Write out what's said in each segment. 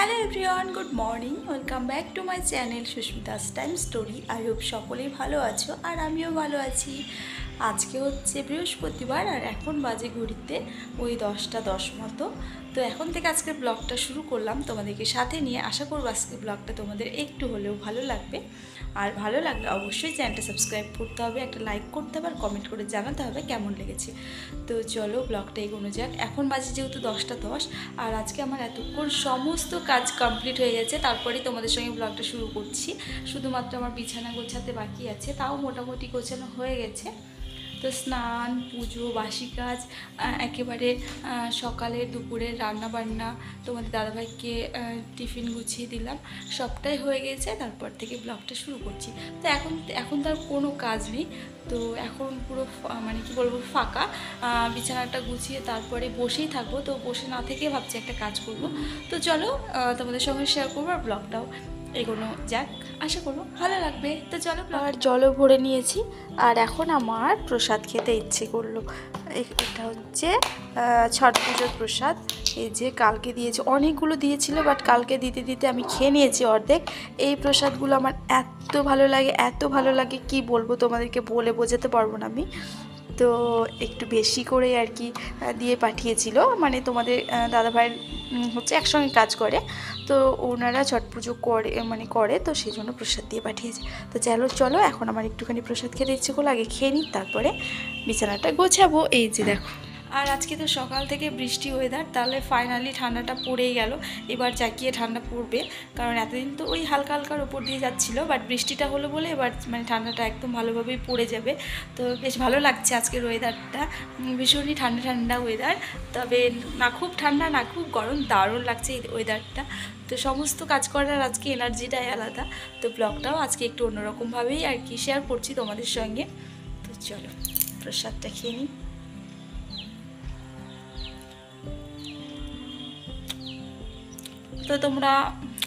Hello everyone, good morning. Welcome back to my channel Susmita's time story. I hope সকলেই ভালো আছো আর আমিও ভালো আছি। আজকে হচ্ছে বৃহস্পতিবার আর এখন বাজে ঘড়িতে ওই 10টা 10 মতো। তো এখন থেকে আজকের ব্লগটা শুরু করলাম তোমাদেরকে সাথে নিয়ে। আশা করবো আজকের ব্লগটা তোমাদের একটু হলেও ভালো লাগবে। আর ভালো লাগলে অবশ্যই চ্যানেলটা সাবস্ক্রাইব করতে হবে, একটা লাইক করতে হবে আর কমেন্ট করে জানাতে হবে কেমন লেগেছে। তো চলো ব্লগটা এগোনো যাক। এখন বাজে যেহেতু 10টা 10 আর আজকে আমার এতক্ষণ সমস্ত কাজ কমপ্লিট হয়ে গেছে, তারপরেই তোমাদের সঙ্গে ব্লগটা শুরু করছি। শুধুমাত্র আমার বিছানা গোছাতে বাকি আছে, তাও মোটামুটি গোছানো হয়ে গেছে। তো স্নান, পুজো, বাসি কাজ, একেবারে সকালে দুপুরে রান্নাবান্না, তোমাদের দাদাভাইকে টিফিন গুছিয়ে দিলাম, সবটাই হয়ে গেছে। তারপর থেকে ব্লগটা শুরু করছি। তো এখন তার কোনো কাজ নেই। তো এখন পুরো মানে কি বলবো, ফাঁকা। বিছানাটা গুছিয়ে তারপরে বসেই থাকবো। তো বসে না থেকে ভাবছি একটা কাজ করব। তো চলো তোমাদের সঙ্গে শেয়ার করবো আর ব্লগটাও এগোনো যাক। আশা করবো ভালো লাগবে। তো চলো, আর জলও ভরে নিয়েছি আর এখন আমার প্রসাদ খেতে ইচ্ছে করলো। এটা হচ্ছে ছট পুজোর প্রসাদ। এই যে কালকে দিয়েছে, অনেকগুলো দিয়েছিল, বাট কালকে দিতে দিতে আমি খেয়ে নিয়েছি অর্ধেক। এই প্রসাদগুলো আমার এত ভালো লাগে, এত ভালো লাগে কি বলবো তোমাদেরকে, বলে বোঝাতে পারবো না আমি। তো একটু বেশি করে আর কি দিয়ে পাঠিয়েছিল, মানে তোমাদের দাদাভাইয়ের হচ্ছে একসঙ্গে কাজ করে, তো ওনারা ছট পুজো করে তো সেই জন্য প্রসাদ দিয়ে পাঠিয়েছে। তো চলো এখন আমার একটুখানি প্রসাদ খেতে ইচ্ছে করলো, আগে খেয়ে নিই তারপরে বিছানাটা গোছাবো। এই যে দেখো, আর আজকে তো সকাল থেকে বৃষ্টি ওয়েদার, তাহলে ফাইনালি ঠান্ডাটা পড়েই গেল। এবার জাকিয়ে ঠান্ডা পড়বে, কারণ এতদিন তো ওই হালকা হালকার ওপর দিয়ে যাচ্ছিলো, বাট বৃষ্টিটা হলো বলে এবার মানে ঠান্ডাটা একদম ভালোভাবেই পড়ে যাবে। তো বেশ ভালো লাগছে আজকের ওয়েদারটা, ভীষণই ঠান্ডা ঠান্ডা ওয়েদার। তবে না খুব ঠান্ডা না খুব গরম, দারুণ লাগছে এই ওয়েদারটা। তো সমস্ত কাজ করার আজকে এনার্জিটাই আলাদা। তো ব্লগটাও আজকে একটু অন্যরকমভাবেই আর কি শেয়ার করছি তোমাদের সঙ্গে। তো চলো প্রসাদটা খেয়ে নিই। তো তোমরা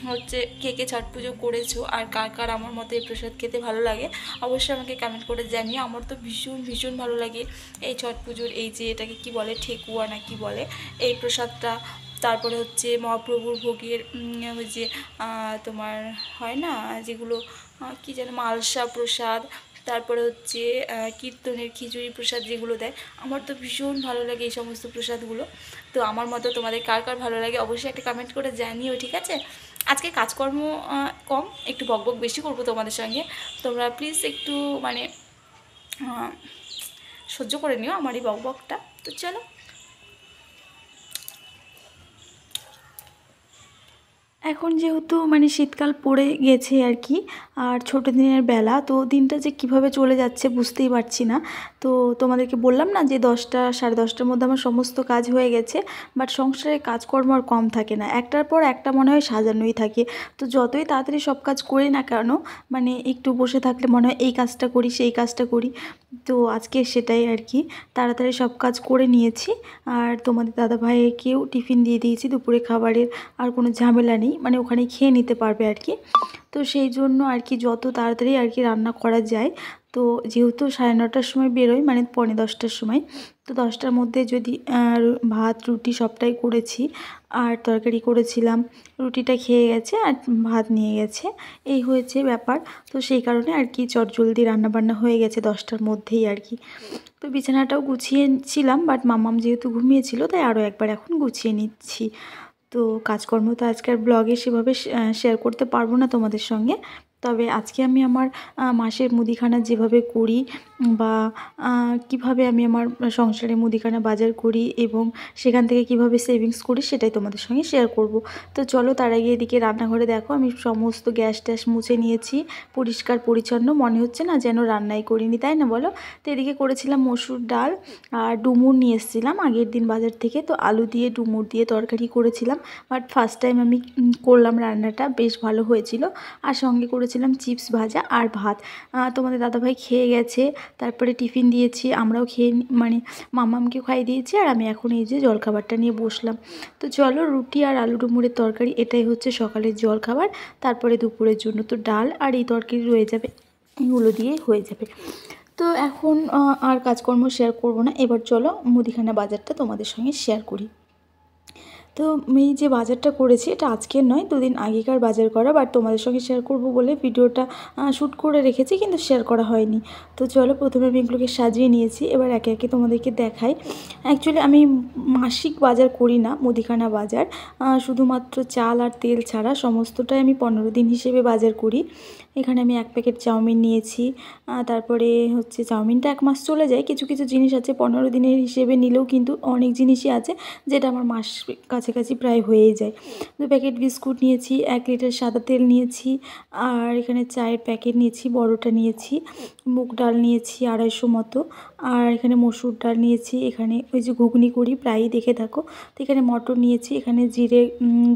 হচ্ছে কে কে ছট পুজো করেছো আর কার কার আমার মতো এই প্রসাদ খেতে ভালো লাগে অবশ্যই আমাকে কমেন্ট করে জানিও। আমার তো ভীষণ ভীষণ ভালো লাগে এই ছট পুজোর এই যে এটাকে কি বলে, ঠেকুয়া না কি বলে, এই প্রসাদটা। তারপরে হচ্ছে মহাপ্রভুর ভোগের ওই যে তোমার হয় না যেগুলো, কি যেন, মালসা প্রসাদ, তারপরে হচ্ছে কীর্তনের খিচুড়ি প্রসাদ যেগুলো দেয়, আমার তো ভীষণ ভালো লাগে এই সমস্ত প্রসাদগুলো। তো আমার মতো তোমাদের কার কার ভালো লাগে অবশ্যই একটা কমেন্ট করে জানিও, ঠিক আছে? আজকে কাজকর্ম কম, একটু বকবক বেশি করবো তোমাদের সঙ্গে, তোমরা প্লিজ একটু মানে সহ্য করে নিও আমার এই বকবকটা। তো চলো, এখন যেহেতু মানে শীতকাল পড়ে গেছে আর কি, আর ছোটো দিনের বেলা, তো দিনটা যে কিভাবে চলে যাচ্ছে বুঝতেই পারছি না। তো তোমাদেরকে বললাম না যে 10টা 10:30টার মধ্যে আমার সমস্ত কাজ হয়ে গেছে, বাট সংসারে কাজকর্ম আর কম থাকে না, একটার পর একটা মনে হয় সাজানোই থাকে। তো যতই তাড়াতাড়ি সব কাজ করি না কেন, মানে একটু বসে থাকলে মনে হয় এই কাজটা করি সেই কাজটা করি। তো আজকে সেটাই আর কি, তাড়াতাড়ি সব কাজ করে নিয়েছি। আর তোমাদের দাদাভাইকেও টিফিন দিয়ে দিয়েছি দুপুরে খাবারের, আর কোনো ঝামেলা নেই, মানে ওখানে খেয়ে নিতে পারবে আর কি। তো সেই জন্য আর কি যত তাড়াতাড়ি আর কি রান্না করা যায়। তো যেহেতু 9:30টার সময় বেরোই, মানে 9:45টার সময়, তো 10টার মধ্যে যদি ভাত রুটি সবটাই করেছি, আর তরকারি করেছিলাম, রুটিটা খেয়ে গেছে আর ভাত নিয়ে গেছে, এই হয়েছে ব্যাপার। তো সেই কারণে আর কি চটজলদি রান্নাবান্না হয়ে গেছে 10টার মধ্যেই আর কি। তো বিছানাটাও গুছিয়েছিলাম, বাট মাম্মাম যেহেতু ঘুমিয়েছিল তাই আরও একবার এখন গুছিয়ে নিচ্ছি। তো কাজকর্ম তো আজকের ব্লগে সেভাবে শেয়ার করতে পারবো না তোমাদের সঙ্গে। তবে আজকে আমি আমার মাসের মুদিখানা যেভাবে করি, বা কিভাবে আমি আমার সংসারে মুদিখানা বাজার করি এবং সেখান থেকে কিভাবে সেভিংস করি সেটাই তোমাদের সঙ্গে শেয়ার করব। তো চলো, তার আগে এদিকে রান্নাঘরে দেখো আমি সমস্ত গ্যাস ট্যাস মুছে নিয়েছি, পরিষ্কার পরিচ্ছন্ন, মনে হচ্ছে না যেন রান্নাই করিনি, তাই না বলো? তো এদিকে করেছিলাম মসুর ডাল, আর ডুমুর নিয়ে এসেছিলাম আগের দিন বাজার থেকে, তো আলু দিয়ে ডুমুর দিয়ে তরকারি করেছিলাম। বাট ফার্স্ট টাইম আমি করলাম রান্নাটা, বেশ ভালো হয়েছিল। আর সঙ্গে করেছিলাম চিপস ভাজা আর ভাত। তোমাদের দাদাভাই খেয়ে গেছে, তারপরে টিফিন দিয়েছি, আমরাও খেয়ে মানে মামামকে খাইয়ে দিয়েছি, আর আমি এখন এই যে জলখাবারটা নিয়ে বসলাম। তো চলো, রুটি আর আলু ডুমুরের তরকারি এটাই হচ্ছে সকালের জলখাবার। তারপরে দুপুরের জন্য তো ডাল আর এই তরকারি রয়ে যাবে, এগুলো দিয়েই হয়ে যাবে। তো এখন আর কাজকর্ম শেয়ার করব না, এবার চলো মুদিখানা বাজারটা তোমাদের সঙ্গে শেয়ার করি। তো এই যে বাজারটা করেছি এটা আজকের নয়, দুদিন আগেকার বাজার করা, বাট তোমাদের সঙ্গে শেয়ার করব বলে ভিডিওটা শ্যুট করে রেখেছি কিন্তু শেয়ার করা হয়নি। তো চলো প্রথমে আমি এগুলোকে সাজিয়ে নিয়েছি, এবার একে একে তোমাদেরকে দেখাই। অ্যাকচুয়ালি আমি মাসিক বাজার করি না, মুদিখানা বাজার, শুধুমাত্র চাল আর তেল ছাড়া সমস্তটাই আমি 15 দিন হিসেবে বাজার করি। এখানে আমি 1 প্যাকেট চাউমিন নিয়েছি, তারপরে হচ্ছে চাউমিনটা 1 মাস চলে যায়। কিছু কিছু জিনিস আছে 15 দিনের হিসেবে নিলেও কিন্তু অনেক জিনিসই আছে যেটা আমার মাস কাছাকাছি প্রায় হয়েই যায়। 2 প্যাকেট বিস্কুট নিয়েছি, 1 লিটার সাদা তেল নিয়েছি, আর এখানে চায়ের প্যাকেট নিয়েছি, বড়টা নিয়েছি, মুগ ডাল নিয়েছি 250 মতো, আর এখানে মসুর ডাল নিয়েছি, এখানে ওই যে ঘুগনি করি প্রায়ই দেখে থাকো। তো এখানে মটর নিয়েছি, এখানে জিরে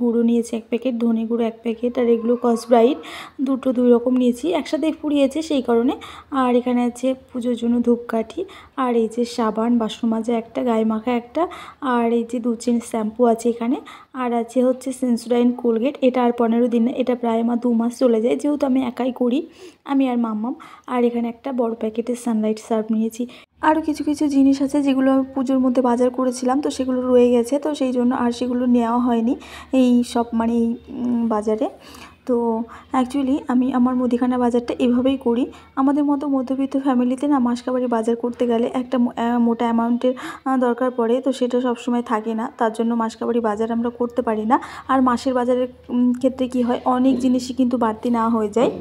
গুঁড়ো নিয়েছি 1 প্যাকেট, ধনে গুঁড়ো 1 প্যাকেট, আর এগুলো কসব্রাইট দুটো 2 রকম নিয়েছি, একসাথে ফুরিয়েছে সেই কারণে। আর এখানে আছে পুজোর জন্য ধূপকাঠি, আর এই যে সাবান, বাসন মাজা একটা, গায়ে মাখা একটা, আর এই যে 2 চেন শ্যাম্পু আছে এখানে, আর আছে হচ্ছে সেন্সোডাইন কোলগেট। এটা আর 15 দিন না, এটা প্রায় আমার 2 মাস চলে যায়, যেহেতু আমি একাই করি, আমি আর মাম্মাম। আর এখানে একটা বড় প্যাকেটের সানলাইট সার্ফ নিয়েছি। আরও কিছু কিছু জিনিস আছে যেগুলো পুজোর মধ্যে বাজার করেছিলাম, তো সেগুলো রয়ে গেছে, তো সেই জন্য আর সেগুলো নেওয়া হয়নি এই সব মানে এই বাজারে। তো অ্যাকচুয়ালি আমি আমার মুদিখানা বাজারটা এভাবেই করি। আমাদের মতো মধ্যবিত্ত ফ্যামিলিতে না মাসকাবারি বাজার করতে গেলে একটা মোটা অ্যামাউন্টের দরকার পড়ে, তো সেটা সবসময় থাকে না, তার জন্য মাসকাবারি বাজার আমরা করতে পারি না। আর মাসের বাজারের ক্ষেত্রে কি হয়, অনেক জিনিসই কিন্তু বাড়তি নেওয়া হয়ে যায়,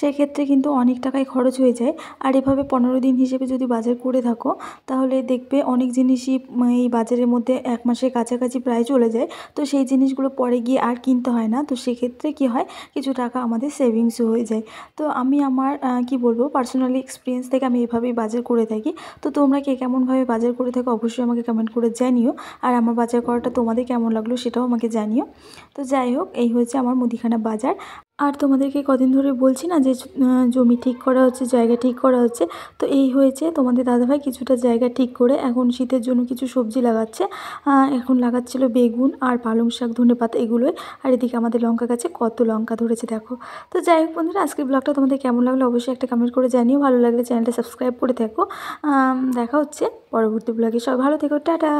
সেক্ষেত্রে কিন্তু অনেক টাকাই খরচ হয়ে যায়। আর এভাবে 15 দিন হিসেবে যদি বাজার করে থাকো তাহলে দেখবে অনেক জিনিসই এই বাজারের মধ্যে 1 মাসের কাছাকাছি প্রায় চলে যায়। তো সেই জিনিসগুলো পরে গিয়ে আর কিনতে হয় না, তো সেক্ষেত্রে কি হয়, কিছু টাকা আমাদের সেভিংসও হয়ে যায়। তো আমি আমার কি বলবো, পার্সোনালি এক্সপিরিয়েন্স থেকে আমি এভাবেই বাজার করে থাকি। তো তোমরা কে কেমনভাবে বাজার করে থাকো অবশ্যই আমাকে কমেন্ট করে জানিও, আর আমার বাজার করাটা তোমাদের কেমন লাগলো সেটাও আমাকে জানিও। তো যাই হোক, এই হচ্ছে আমার মুদিখানা বাজার। আর তোমাদেরকে কদিন ধরে বলছি না যে জমি ঠিক করা হচ্ছে, জায়গা ঠিক করা হচ্ছে, তো এই হয়েছে তোমাদের দাদাভাই কিছুটা জায়গা ঠিক করে এখন শীতের জন্য কিছু সবজি লাগাচ্ছে। এখন লাগাচ্ছিল বেগুন আর পালং শাক, ধনেপাতা এগুলোই। আর এদিকে আমাদের লঙ্কা গাছে কত লঙ্কা ধরেছে দেখো। তো যাই হোক বন্ধুরা, আজকের ব্লগটা তোমাদের কেমন লাগলো অবশ্যই একটা কমেন্ট করে জানিও, ভালো লাগলে চ্যানেলটা সাবস্ক্রাইব করে থাকো। দেখা হচ্ছে পরবর্তী ব্লগে, সবাই ভালো থেকো, টাটা।